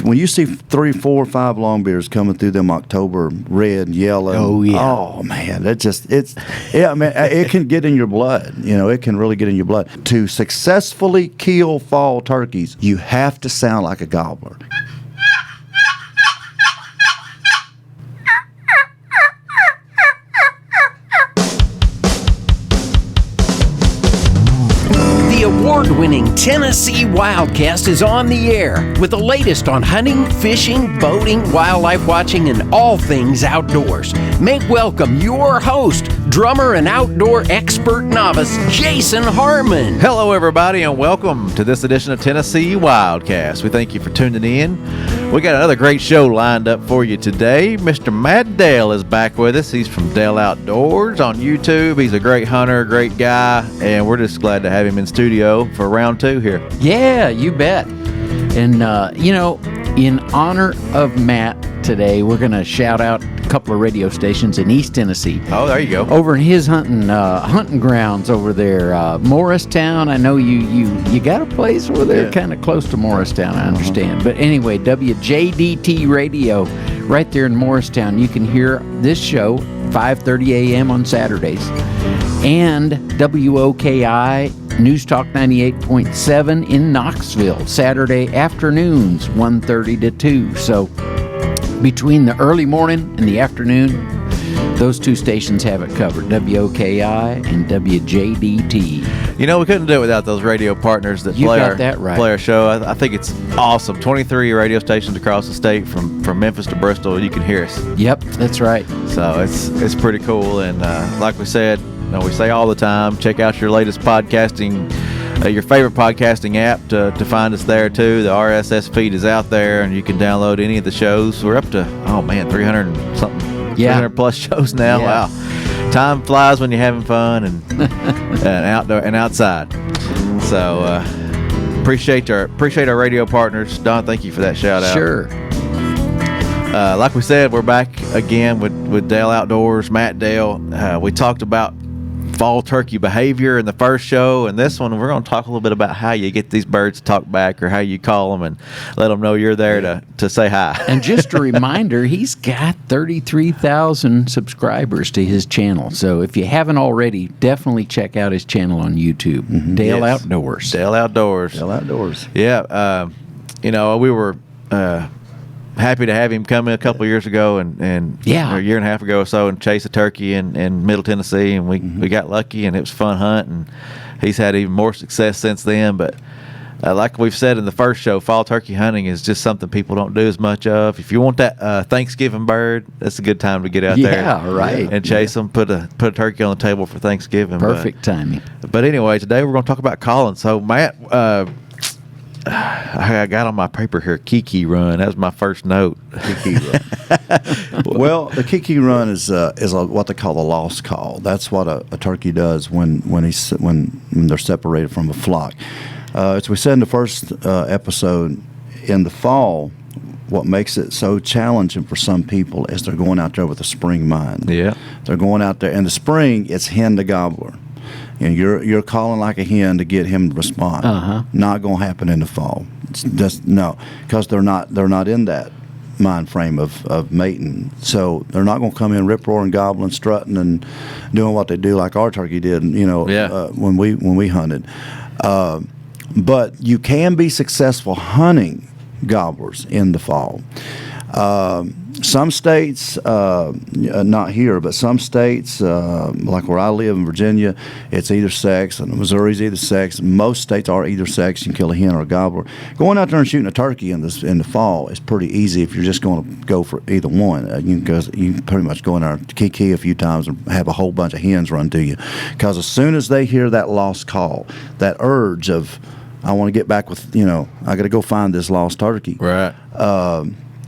when you see 3, 4, 5 long beers coming through them October red, yellow. Oh yeah. Oh man, it can get in your blood. It can really get in your blood. To successfully kill fall turkeys, you have to sound like a gobbler. The award-winning Tennessee WildCast is on the air with the latest on hunting, fishing, boating, wildlife watching, and all things outdoors. Make welcome your host, drummer and outdoor expert novice, Jason Harmon. Hello, everybody, and welcome to this edition of Tennessee WildCast. We thank you for tuning in. We got another great show lined up for you today. Mr. Matt Dale is back with us. He's from Dale Outdoors on YouTube. He's a great hunter, great guy, and we're just glad to have him in studio for round 2 here. Yeah, you bet. And, in honor of Matt today, we're going to shout out a couple of radio stations in East Tennessee. Oh, there you go. Over in his hunting grounds over there, Morristown. I know you got a place over there kind of close to Morristown, I understand. But anyway, WJDT Radio right there in Morristown. You can hear this show 5:30 a.m. on Saturdays. And WOKI News Talk 98.7 in Knoxville, Saturday afternoons, 1:30 to 2. So between the early morning and the afternoon, those two stations have it covered, WOKI and WJDT. We couldn't do it without those radio partners that play our show. I think it's awesome. 23 radio stations across the state from Memphis to Bristol. You can hear us. Yep, that's right. So it's pretty cool. And like we said, we say all the time, check out your latest podcasting, your favorite podcasting app to find us there too. The RSS feed is out there, and you can download any of the shows. We're up to 300 and something. 300 plus shows now. Yeah. Wow, time flies when you're having fun and outdoor and outside. So appreciate our radio partners. Don, thank you for that shout out. Sure. Like we said, we're back again with Dale Outdoors, Matt Dale. We talked about fall turkey behavior in the first show, and this one we're going to talk a little bit about how you get these birds to talk back, or how you call them and let them know you're there to say hi. And just a reminder, he's got 33,000 subscribers to his channel, so if you haven't already, definitely check out his channel on YouTube. Mm-hmm. Dale Outdoors. Dale Outdoors. Dale Outdoors. Yeah. We were happy to have him come in a couple of years ago and a year and a half ago or so and chase a turkey in Middle Tennessee, and we got lucky, and it was a fun hunt, and he's had even more success since then. But like we've said in the first show, fall turkey hunting is just something people don't do as much of. If you want that Thanksgiving bird, that's a good time to get out there and chase them, put a turkey on the table for Thanksgiving. Perfect timing. But anyway, today we're going to talk about calling. So Matt, I got on my paper here, Kiki Run. That was my first note. Kiki Run. Well, the Kiki Run is what they call the lost call. That's what a turkey does when they're separated from a flock. As we said in the first episode, in the fall, what makes it so challenging for some people is they're going out there with a spring mind. Yeah, they're going out there in the spring. It's hen to gobbler. You're calling like a hen to get him to respond. Not going to happen in the fall. It's just no, because they're not in that mind frame of mating. So they're not going to come in rip roaring, gobbling, strutting, and doing what they do like our turkey did. When we hunted. But you can be successful hunting gobblers in the fall. Some states, not here, but some states, like where I live in Virginia, it's either sex, and Missouri's either sex. Most states are either sex. You can kill a hen or a gobbler. Going out there and shooting a turkey in the fall is pretty easy if you're just going to go for either one. You can pretty much go in there and kiki a few times and have a whole bunch of hens run to you. Because as soon as they hear that lost call, that urge of, I want to get back with, I got to go find this lost turkey. Right.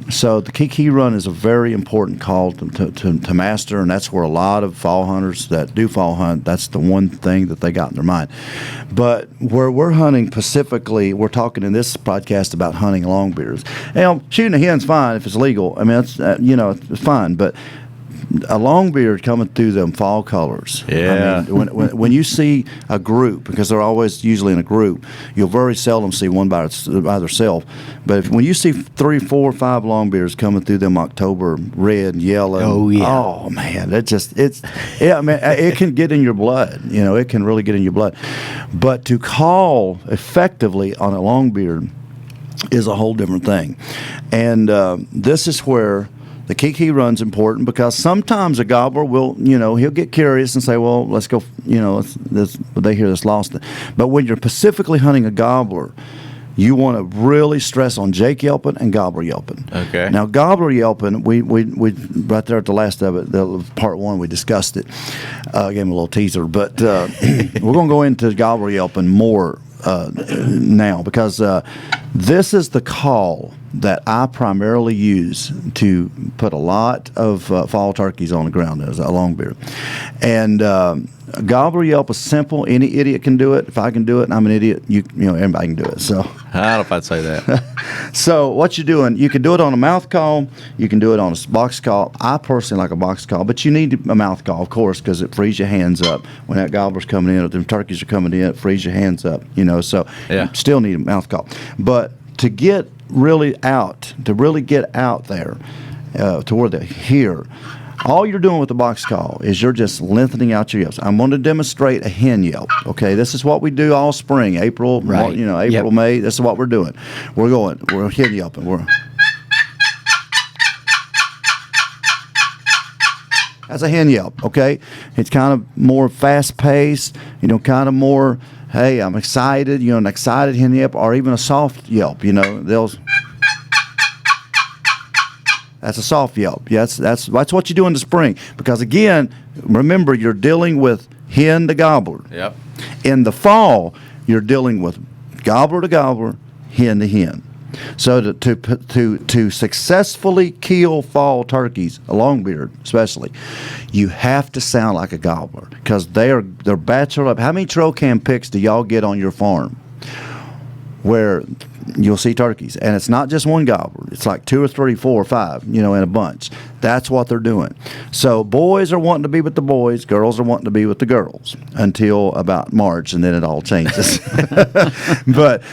So the Kiki Run is a very important call to master, and that's where a lot of fall hunters that do fall hunt, that's the one thing that they got in their mind. But where we're hunting specifically, we're talking in this podcast about hunting longbeards. Shooting a hen's fine if it's legal. I mean, it's, it's fine, but a longbeard coming through them fall colors. Yeah. I mean, when you see a group, because they're always usually in a group, you'll very seldom see one by themselves. But when you see 3, 4, 5 longbeards coming through them October red and yellow, oh man, it can get in your blood. You know, it can really get in your blood. But to call effectively on a longbeard is a whole different thing, and this is where the Kiki Run's important, because sometimes a gobbler will, he'll get curious and say, well, let's go, they hear this lost. But when you're specifically hunting a gobbler, you want to really stress on Jake yelping and Gobbler yelping. Okay. Now, Gobbler yelping, we right there at the last of it, the part 1, we discussed it. Gave him a little teaser, but we're going to go into Gobbler yelping more now, because this is the call that I primarily use to put a lot of fall turkeys on the ground as a longbeard. And Gobbler Yelp is simple. Any idiot can do it. If I can do it and I'm an idiot, everybody can do it. So I don't know if I'd say that. So what you're doing, you can do it on a mouth call. You can do it on a box call. I personally like a box call, but you need a mouth call, of course, because it frees your hands up. When that gobbler's coming in, or them turkeys are coming in, it frees your hands up, so Yeah. you still need a mouth call. But to get really out there to where they hear, all you're doing with the box call is you're just lengthening out your yelps. I'm going to demonstrate a hen yelp. Okay, this is what we do all spring, April, right. April, May. This is what we're doing. We're hen yelping. That's a hen yelp. Okay, it's kind of more fast paced. Kind of more. Hey, I'm excited. An excited hen yelp, or even a soft yelp. That's a soft yelp. Yes, that's what you do in the spring. Because again, remember, you're dealing with hen to gobbler. Yep. In the fall, you're dealing with gobbler to gobbler, hen to hen. So to successfully kill fall turkeys, a longbeard especially, you have to sound like a gobbler, because they're bachelor up. How many trail cam pics do y'all get on your farm where you'll see turkeys, and it's not just one gobbler, it's like 2 or 3, 4 or 5, in a bunch? That's what they're doing. So boys are wanting to be with the boys, girls are wanting to be with the girls until about March, and then it all changes. But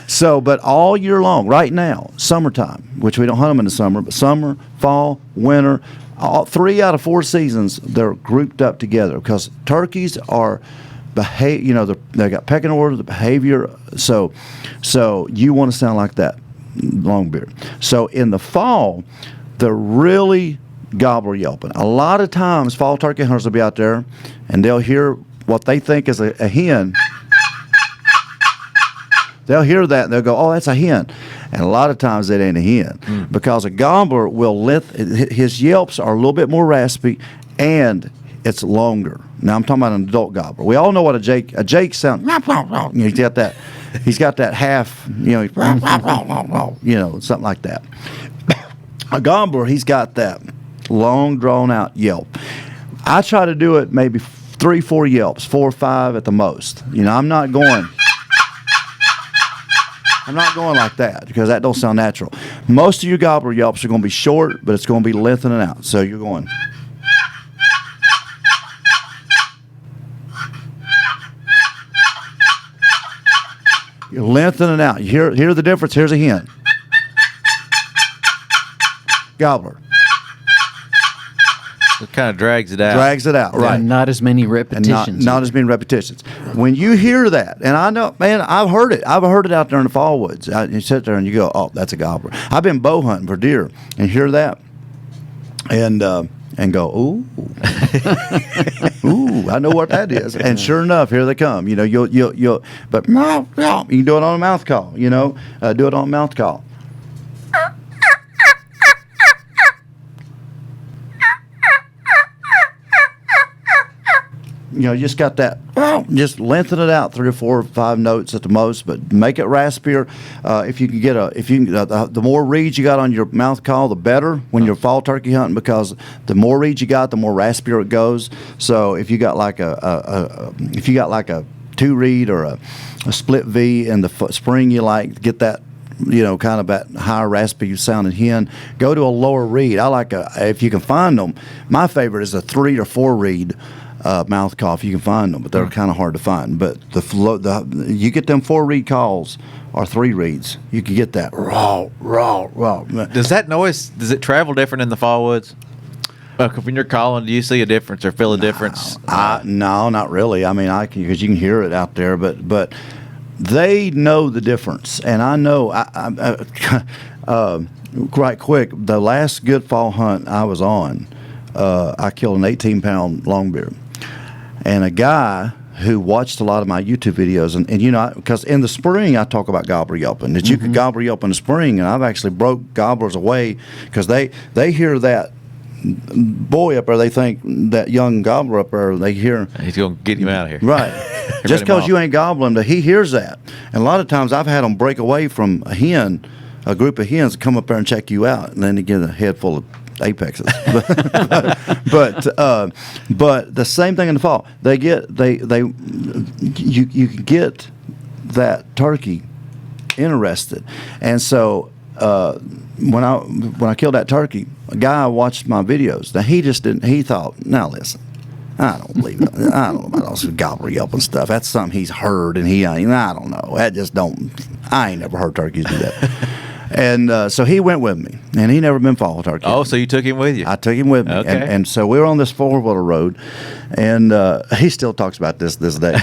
all year long, right now, summertime, which we don't hunt them in the summer, but summer, fall, winter, all 3 out of 4 seasons, they're grouped up together, because turkeys are they got pecking order, the behavior. So you want to sound like that longbeard. So in the fall, they're really gobbler yelping. A lot of times, fall turkey hunters will be out there, and they'll hear what they think is a hen. They'll hear that, and they'll go, "Oh, that's a hen." And a lot of times it ain't a hen, because a gobbler will his yelps are a little bit more raspy, and it's longer. Now I'm talking about an adult gobbler. We all know what a Jake sound. He's got that half, something like that. A gobbler, he's got that long drawn out yelp. I try to do it maybe 3, 4 yelps, 4 or 5 at the most. I'm not going like that, because that don't sound natural. Most of your gobbler yelps are going to be short, but it's going to be lengthening out. So you're going. You're lengthening out. You hear the difference? Here's a hen. Gobbler. It kind of drags it out. Right. And not as many repetitions. Not as many repetitions. When you hear that, and I know, man, I've heard it. I've heard it out there in the fall woods. You sit there and you go, "Oh, that's a gobbler." I've been bow hunting for deer and hear that, and go, "Ooh, ooh, I know what that is." And sure enough, here they come. But you can do it on a mouth call. Do it on a mouth call. You just got that, just lengthen it out 3 or 4 or 5 notes at the most, but make it raspier. If you can get the more reeds you got on your mouth call, the better when you're fall turkey hunting, because the more reeds you got, the more raspier it goes. So if you got like a 2 reed or a split V in the spring, you get that kind of that higher raspy sounding hen, go to a lower reed. I like if you can find them. My favorite is a 3 or 4 reed mouth call if you can find them, but they're kind of hard to find. But you get them 4 reed calls or 3 reeds, you can get that raw. Does that noise, does it travel different in the fall woods? When you're calling, do you see a difference or feel a difference? No, not really. I mean, because you can hear it out there, but they know the difference, and I know. Quite quick, the last good fall hunt I was on, I killed an 18-pound longbeard, and a guy who watched a lot of my YouTube videos, and because in the spring I talk about gobbler yelping, that you could gobbler yelp in the spring, and I've actually broke gobblers away because they hear that boy up there, they think that young gobbler up there, they hear he's going to get him out of here. Right. Just because you ain't gobbling, he hears that. And a lot of times I've had them break away from a group of hens, come up there and check you out, and then they get a head full of apexes. but the same thing in the fall. You can get that turkey interested, and so when I killed that turkey, a guy watched my videos. Now he just didn't. He thought, now listen, I don't believe it. I don't know about all this gobbler yelp and stuff. That's something he's heard, and I don't know. That just don't. I ain't never heard turkeys do that. And so he went with me, and he never been fall turkey. Oh, so you took him with you? I took him with me. Okay. And so we were on this 4-wheeler road, and he still talks about this day.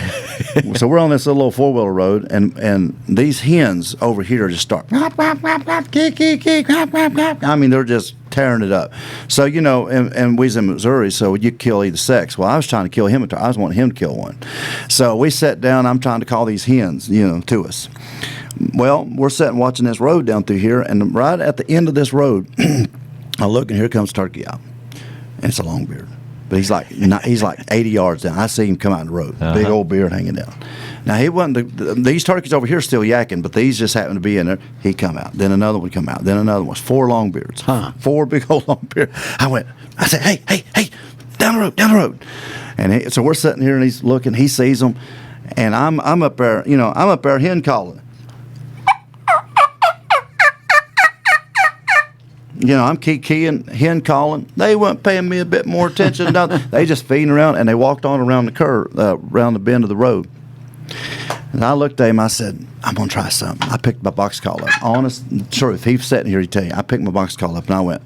So we're on this little 4-wheeler road, and these hens over here just start, I mean, they're just tearing it up. So, and we was in Missouri, so you kill either sex. Well, I was trying to kill him. I was wanting him to kill one. So we sat down. I'm trying to call these hens, to us. Well, we're sitting watching this road down through here, and right at the end of this road, I look, and here comes turkey out. And it's a long beard. But he's like 80 yards down. I see him come out in the road, big old beard hanging down. Now, he wasn't these turkeys over here still yakking, but these just happened to be in there. He come out. Then another one come out. Then another one. 4 long beards. 4 big old long beards. I said, hey, down the road. And so we're sitting here, and he's looking. He sees them. And I'm up there, I'm up there hen calling. I'm keying, hen calling. They weren't paying me a bit more attention. They just feeding around, and they walked on around the curve, around the bend of the road. And I looked at him. I said, I'm going to try something. I picked my box call up. Honest truth. He's sitting here, he'd tell you. I picked my box call up, and I went.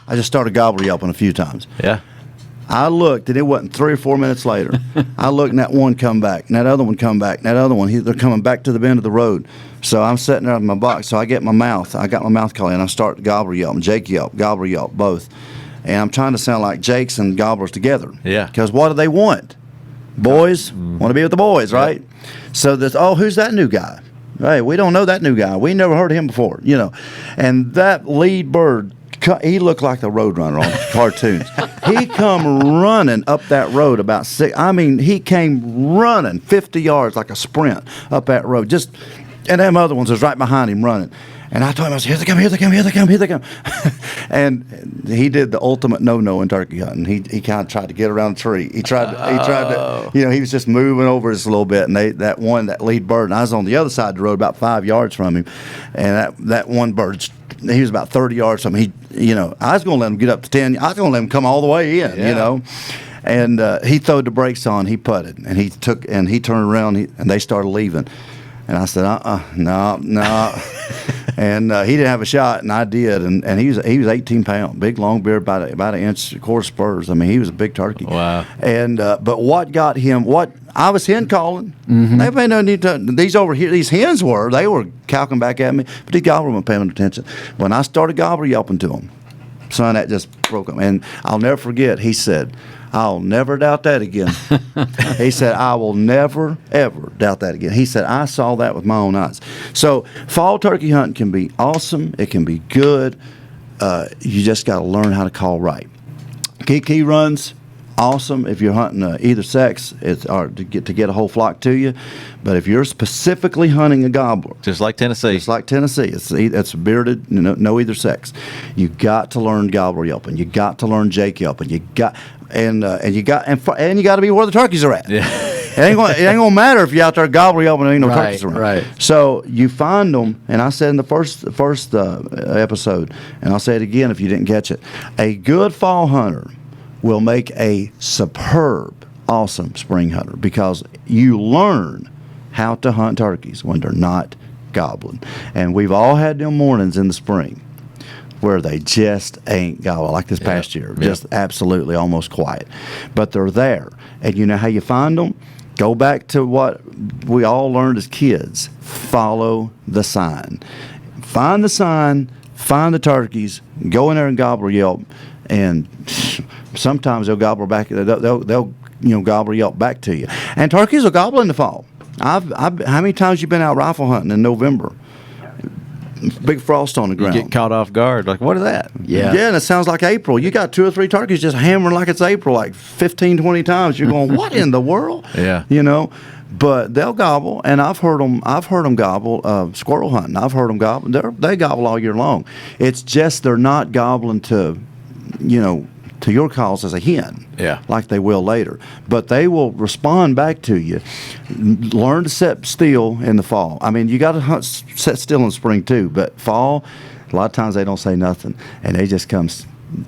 I just started gobbler yelping a few times. Yeah. I looked, and it wasn't 3 or 4 minutes later. I looked, and that one come back, and that other one come back, and that other one, they're coming back to the bend of the road. So I'm sitting there in my box. So I got my mouth call in. I start gobbler yelp, Jake yelp, gobbler yelp, both. And I'm trying to sound like Jakes and gobblers together. Yeah. Because what do they want? Boys want to be with the boys, right? Yep. So who's that new guy? Hey, we don't know that new guy. We never heard of him before, And that lead bird, he looked like the Roadrunner on cartoons. He come running up that road about 6. I mean, he came running 50 yards like a sprint up that road. And them other ones was right behind him running. And I told him, I said, here they come. And he did the ultimate no-no in turkey hunting. He kind of tried to get around a tree. He tried to, he was just moving over just a little bit. And that lead bird, and I was on the other side of the road about 5 yards from him. And that one bird, he was about 30 yards from me. I was going to let him get up to 10. I was going to let him come all the way in, And he throwed the brakes on. He putted, and he turned around, and they started leaving. And I said, no. And he didn't have a shot, and I did. And he was 18 pounds, big long beard, about an inch, a quarter spurs. I mean, he was a big turkey. Wow. And but what got him? I was hen calling. Mm-hmm. They made no need to. These over here, these hens they were calking back at me, but these gobbler weren't paying attention. When I started gobbler yelping to them, son, that just broke them. And I'll never forget. He said, I'll never doubt that again. He said, I will never, ever doubt that again. He said, I saw that with my own eyes. So fall turkey hunting can be awesome. It can be good. You just got to learn how to call right. Kiki runs, awesome if you're hunting either sex, or to get a whole flock to you. But if you're specifically hunting a gobbler, just like Tennessee, it's bearded, no either sex. You got to learn gobbler yelping. You got to learn Jake yelping. and you got to be where the turkeys are at. Yeah. It ain't gonna matter if you're out there Gobbler Yelp and there ain't no turkeys around. Right. So you find them, and I said in the first episode, and I'll say it again if you didn't catch it. A good fall hunter will make a superb, awesome spring hunter because you learn how to hunt turkeys when they're not gobbling. And we've all had them mornings in the spring where they just ain't gobbling, like this past year, just absolutely almost quiet. But they're there, and you know how you find them? Go back to what we all learned as kids. Follow the sign. Find the sign, find the turkeys, go in there and Gobbler Yelp, and sometimes they'll gobble back. They'll Gobbler Yelp back to you. And turkeys will gobble in the fall. How many times you been out rifle hunting in November? Big frost on the ground. You get caught off guard. Like, what is that? Yeah. Yeah, and it sounds like April. You got 2 or 3 turkeys just hammering like it's April, like 15, 20 times. You're going, what in the world? Yeah. You know, but they'll gobble, and I've heard them gobble. Squirrel hunting, I've heard them gobble. They gobble all year long. It's just they're not gobbling to your calls as a hen, like they will later. But they will respond back to you. Learn to set still in the fall. I mean, you got to set still in spring too, but fall, a lot of times they don't say nothing, and they just come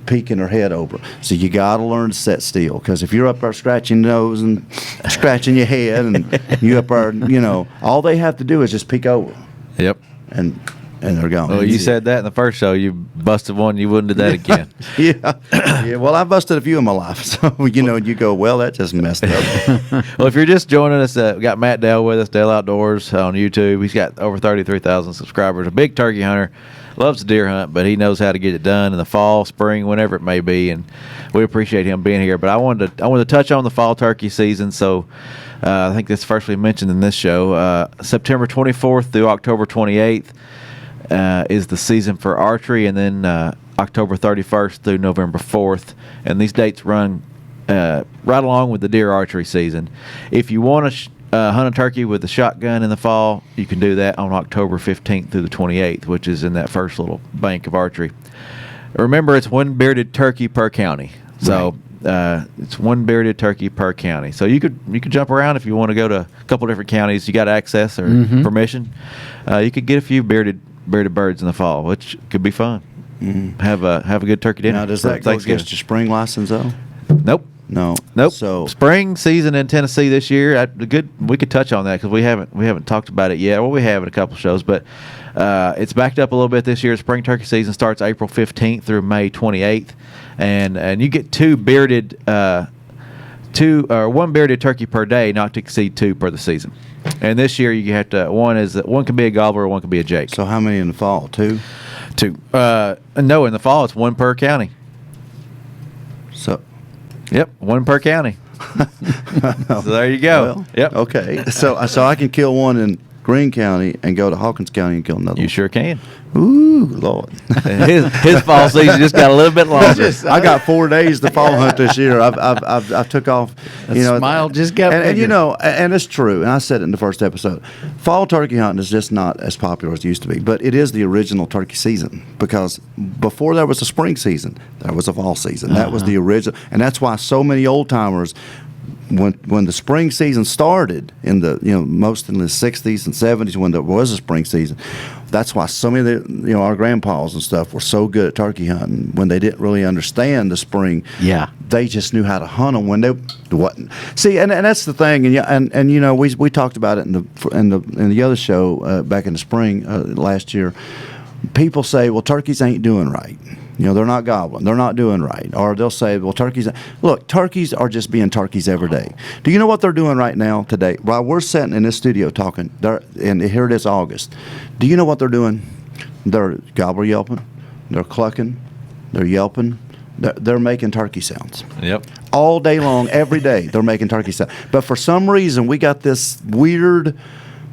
peeking their head over. So you got to learn to set still, because if you're up there scratching your nose and scratching your head, and you up there, all they have to do is just peek over. Yep. And they're gone. Well, you said that in the first show. You busted one. You wouldn't do that again. Yeah. Well, I busted a few in my life. So, you go, well, that just messed up. Well, if you're just joining us, we got Matt Dale with us, Dale Outdoors on YouTube. He's got over 33,000 subscribers. A big turkey hunter. Loves to deer hunt, but he knows how to get it done in the fall, spring, whenever it may be. And we appreciate him being here. But I wanted to touch on the fall turkey season. So I think this first we mentioned in this show. September 24th through October 28th. Is the season for archery, and then October 31st through November 4th. And these dates run right along with the deer archery season. If you want to hunt a turkey with a shotgun in the fall, you can do that on October 15th through the 28th, which is in that first little bank of archery. Remember, it's one bearded turkey per county. So it's one bearded turkey per county. So you could jump around if you want to go to a couple different counties. You got access or permission. You could get a few bearded birds in the fall, which could be fun. Have a good turkey dinner. Now, does that go against your spring license though? Nope. So spring season in Tennessee this year, we could touch on that because we haven't talked about it yet. Well, we have in a couple shows, but it's backed up a little bit this year. Spring turkey season starts April 15th through May 28th, and you get one bearded turkey per day, not to exceed 2 per the season. And this year you have to one can be a gobbler, one can be a jake. So how many in the fall? 2? 2. No, in the fall it's 1 per county. So, yep, 1 per county. So there you go. Well, yep. Okay. So I can kill one in Greene County and go to Hawkins County and kill another. You sure can. Ooh, Lord. his fall season just got a little bit longer. I got 4 days to fall hunt this year. I took off. Smile just got and bigger. and it's true. And I said it in the first episode. Fall turkey hunting is just not as popular as it used to be, but it is the original turkey season, because before there was a spring season, there was a fall season. That was the original, and that's why so many old timers, when the spring season started in the most in the 60s and 70s, when there was a spring season, that's why so many of the, our grandpas and stuff were so good at turkey hunting. When they didn't really understand the spring, they just knew how to hunt them when they wasn't. See, and that's the thing, and we talked about it in the other show back in the spring last year. People say, well, turkeys ain't doing right. They're not gobbling. They're not doing right. Or they'll say, well, turkeys are just being turkeys every day. Do you know what they're doing right now today? While we're sitting in this studio talking, and here it is August. Do you know what they're doing? They're gobbler yelping. They're clucking. They're yelping. They're making turkey sounds. Yep. All day long, every day, they're making turkey sounds. But for some reason, we got this weird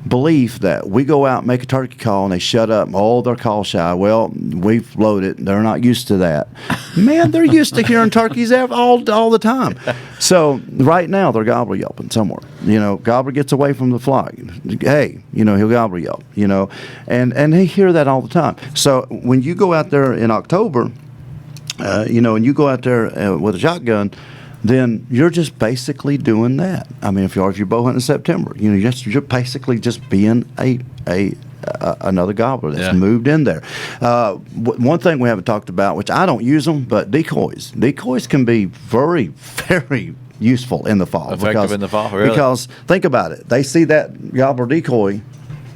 belief that we go out and make a turkey call and they shut up. Oh, they're call shy. Well, we've loaded. They're not used to that. Man, they're used to hearing turkeys all the time. So right now they're gobbler yelping somewhere. Gobbler gets away from the flock. Hey, he'll gobbler yelp. And they hear that all the time. So when you go out there in October, and you go out there with a shotgun, then you're just basically doing that. I mean, if you're bow hunting in September, you're basically just being another gobbler that's moved in there. One thing we haven't talked about, which I don't use them, but decoys. Decoys can be very, very useful in the fall. Effective in the fall, really? Because think about it. They see that gobbler decoy,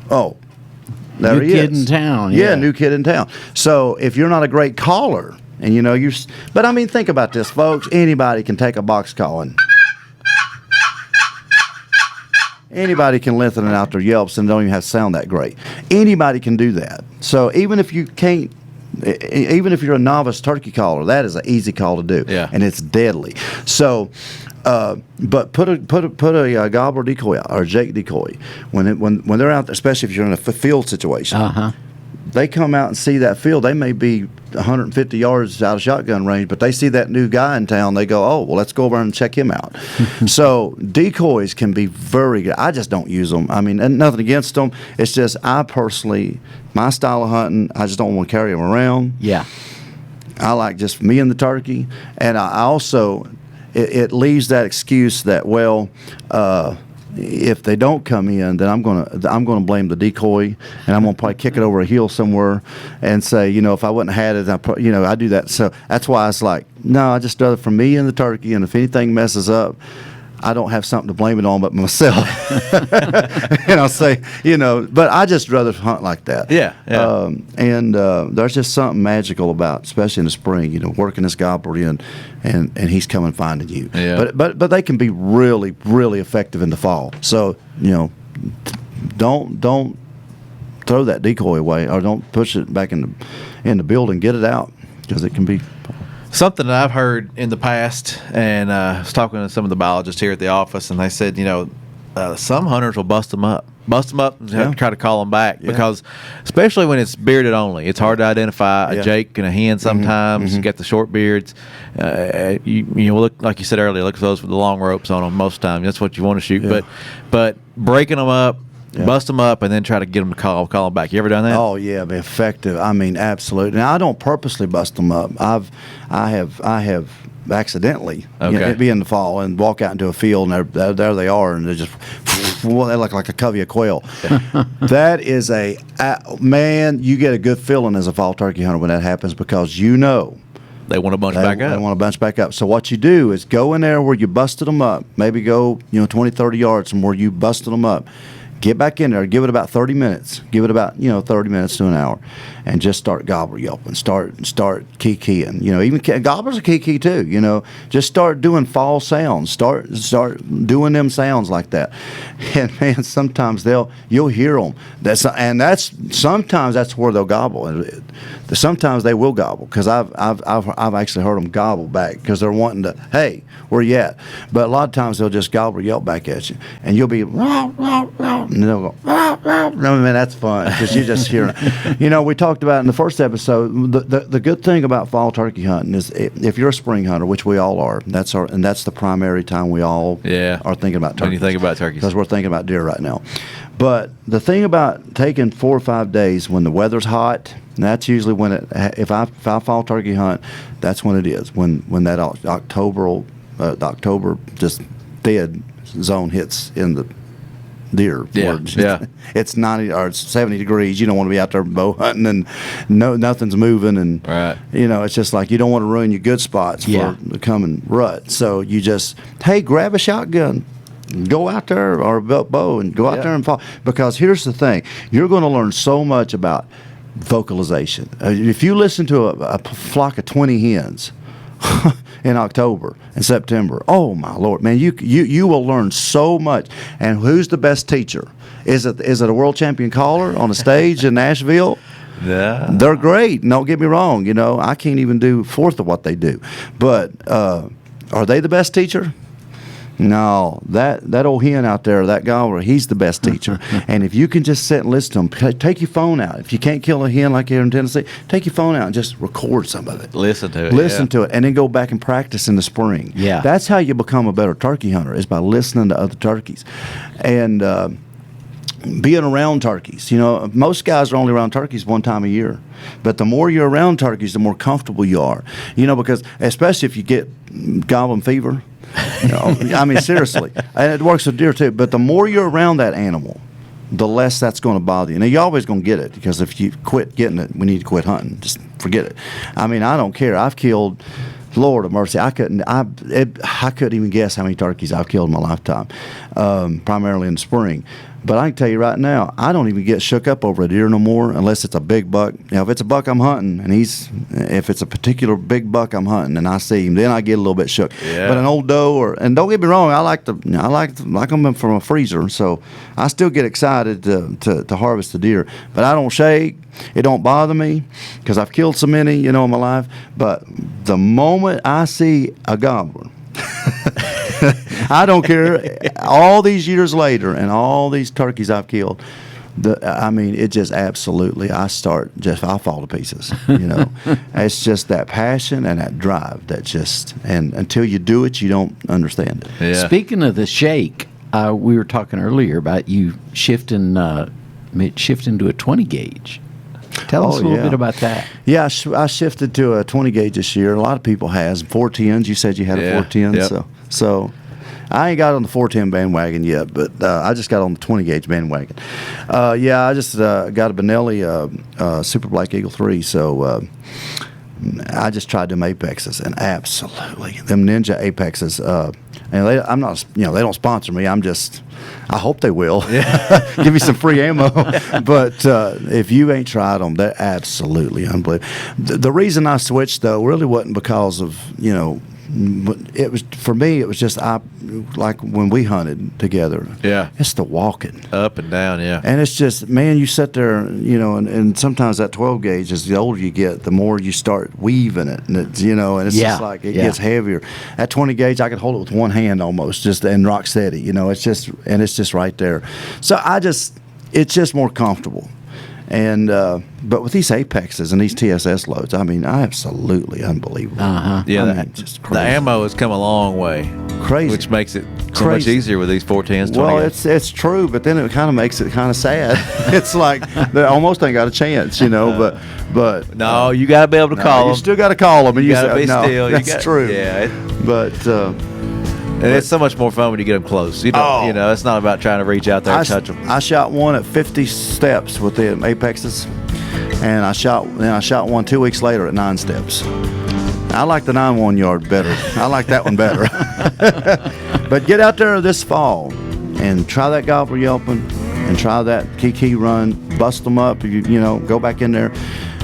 there New he kid is. in town. Yeah, new kid in town. So if you're not a great caller, and but I mean, think about this, folks. Anybody can take a box call and anybody can lengthen it out their yelps and don't even have to sound that great. Anybody can do that. So even if you can't, even if you're a novice turkey caller, that is an easy call to do. Yeah. And it's deadly. So, but put a gobbler decoy out, or a jake decoy when they're out there, especially if you're in a field situation. They come out and see that field. They may be 150 yards out of shotgun range, but they see that new guy in town. They go, oh, well, let's go over and check him out. So decoys can be very good. I just don't use them. I mean, and nothing against them. It's just I personally, my style of hunting, I just don't want to carry them around. Yeah. I like just me and the turkey. And I also, it leaves that excuse that, if they don't come in, then I'm gonna blame the decoy, and I'm gonna probably kick it over a hill somewhere, and say, if I wouldn't have had it, I do that. So that's why it's like, no, I just do it for me and the turkey, and if anything messes up, I don't have something to blame it on but myself. And I'll say, but I just rather hunt like that. Yeah. And there's just something magical about, especially in the spring, working this gobbler in, and he's coming finding you. Yeah. But they can be really, really effective in the fall. So, don't throw that decoy away, or don't push it back in the building. Get it out, because it can be. Something that I've heard in the past, and I was talking to some of the biologists here at the office, and they said, some hunters will bust them up and try to call them back, because especially when it's bearded only, it's hard to identify a jake and a hen sometimes. You get the short beards. You look, like you said earlier, look for those with the long ropes on them most of the time. That's what you want to shoot. Yeah. But breaking them up, bust them up, and then try to get them to call them back. You ever done that? Oh yeah, be effective. I mean, absolutely. Now I don't purposely bust them up. I have accidentally be in the fall and walk out into a field, and there they are, and they're just they look like a covey of quail. That is man. You get a good feeling as a fall turkey hunter when that happens, because they want to bunch back up. They want to bunch back up. So what you do is go in there where you busted them up. Maybe go 20, 30 yards from where you busted them up. Get back in there. Give it about 30 minutes. Give it about 30 minutes to an hour, and just start gobbler yelping. Start kikiing. Even gobblers are kiki too. Just start doing fall sounds. Start doing them sounds like that. And man, sometimes you'll hear them. Sometimes that's where they'll gobble. Sometimes they will gobble, because I've actually heard them gobble back, because they're wanting to, hey, where you at? But a lot of times they'll just gobbler yelp back at you, and you'll be rah, rah, rah, and they'll go rah, rah. No, man, that's fun, because you just hear it. We talked about in the first episode, the good thing about fall turkey hunting is, if you're a spring hunter, which we all are, that's the primary time we all are thinking about turkeys. When you think about turkeys, because we're thinking about deer right now. But the thing about taking 4 or 5 days when the weather's hot, that's usually when if I fall turkey hunt, that's when it is, when that October just dead zone hits in the deer. It's 90 or 70 degrees. You don't want to be out there bow hunting, and nothing's moving, and it's just like, you don't want to ruin your good spots for the coming rut. So you just, hey, grab a shotgun, go out there, or a bow, and go out there and fall. Because here's the thing, you're going to learn so much about vocalization. If you listen to a flock of 20 hens in October and September, oh my Lord, man, you will learn so much. And who's the best teacher? Is it a world champion caller on a stage in Nashville? Yeah, they're great. Don't get me wrong. I can't even do fourth of what they do. But are they the best teacher? No, that old hen out there, that gobbler, he's the best teacher. And if you can just sit and listen to him, take your phone out. If you can't kill a hen like here in Tennessee, take your phone out and just record some of it. Listen to it, and then go back and practice in the spring. Yeah, that's how you become a better turkey hunter, is by listening to other turkeys, and being around turkeys. Most guys are only around turkeys one time a year, but the more you're around turkeys, the more comfortable you are. Because especially if you get goblin fever. I mean, seriously. And it works with deer too. But the more you're around that animal, the less that's going to bother you. Now, you're always going to get it, because if you quit getting it, we need to quit hunting. Just forget it. I mean, I don't care. I've killed, Lord of mercy, I couldn't even guess how many turkeys I've killed in my lifetime, primarily in the spring. But I can tell you right now, I don't even get shook up over a deer no more unless it's a big buck. If it's a buck I'm hunting, and if it's a particular big buck I'm hunting and I see him, then I get a little bit shook. Yeah. But an old doe, and don't get me wrong, I like them from a freezer, so I still get excited to harvest the deer. But I don't shake. It don't bother me, because I've killed so many, in my life. But the moment I see a gobbler, I don't care. All these years later, and all these turkeys I've killed, it just absolutely, I fall to pieces. It's just that passion and that drive and until you do it, you don't understand it. Yeah. Speaking of the shake, we were talking earlier about you shifting to a 20 gauge. Tell us a little bit about that. Yeah, I shifted to a 20 gauge this year. A lot of people has 410s. You said you had a 410, yep. So I ain't got on the 410 bandwagon yet, but I just got on the 20 gauge bandwagon. I just got a Benelli Super Black Eagle 3, so I just tried them apexes, and absolutely them Ninja apexes. And I'm not, they don't sponsor me. I hope they will. Give me some free ammo. But if you ain't tried them, they're absolutely unbelievable. The reason I switched, though, really wasn't because of, it was, for me, it was just, like when we hunted together. Yeah. It's the walking. Up and down, yeah. And it's just, man, you sit there, and sometimes that 12 gauge, as the older you get, the more you start weaving it. And it's, and it's just like, it gets heavier. At 20 gauge, I could hold it with one hand almost, and rock steady. It's just right there. So it's just more comfortable. And but with these apexes and these TSS loads, absolutely unbelievable. Yeah, just the ammo has come a long way. Crazy, which makes it so much easier with these 410s. Well, it's true, but then it kind of makes it kind of sad. It's like they almost ain't got a chance, But no, you got to be able to call them. You still got to call them, and you got to be still. That's true. Yeah, but. And it's so much more fun when you get them close. It's not about trying to reach out there and touch them. I shot one at 50 steps with the apexes, and I shot one 2 weeks later at 9 steps. I like the 9-1 yard better. I like that one better. But get out there this fall and try that Gobbler Yelping, and try that Kiki Run. Bust them up. Go back in there.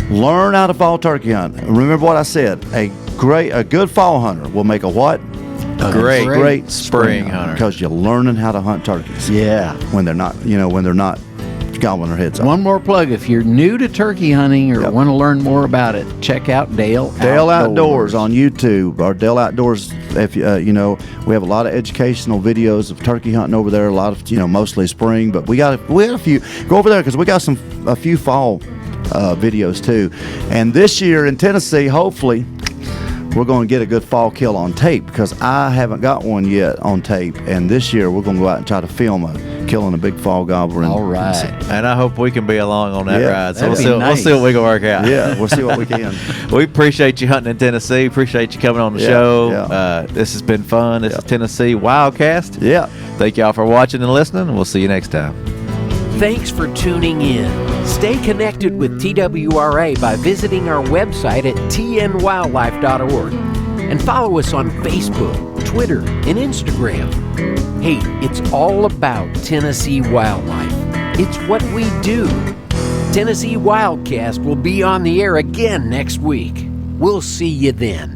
Learn how to fall turkey hunt. Remember what I said. A good fall hunter will make a what? A great spring hunter, because you're learning how to hunt turkeys. Yeah, when they're not gobbling their heads off. One more plug: if you're new to turkey hunting or want to learn more about it, check out Dale Outdoors on YouTube, or Dale Outdoors. If we have a lot of educational videos of turkey hunting over there. A lot of mostly spring, but we got a few. Go over there because we got a few fall videos too. And this year in Tennessee, hopefully, we're going to get a good fall kill on tape, because I haven't got one yet on tape. And this year we're going to go out and try to film killing a big fall gobbler. All right. And I hope we can be along on that ride. So we'll nice. see what we can work out. Yeah, we'll see what we can. We appreciate you hunting in Tennessee. Appreciate you coming on the show. Yeah. This has been fun. This is Tennessee WildCast. Yeah. Thank y'all for watching and listening, and we'll see you next time. Thanks for tuning in. Stay connected with TWRA by visiting our website at tnwildlife.org and follow us on Facebook, Twitter, and Instagram. Hey, it's all about Tennessee wildlife. It's what we do. Tennessee WildCast will be on the air again next week. We'll see you then.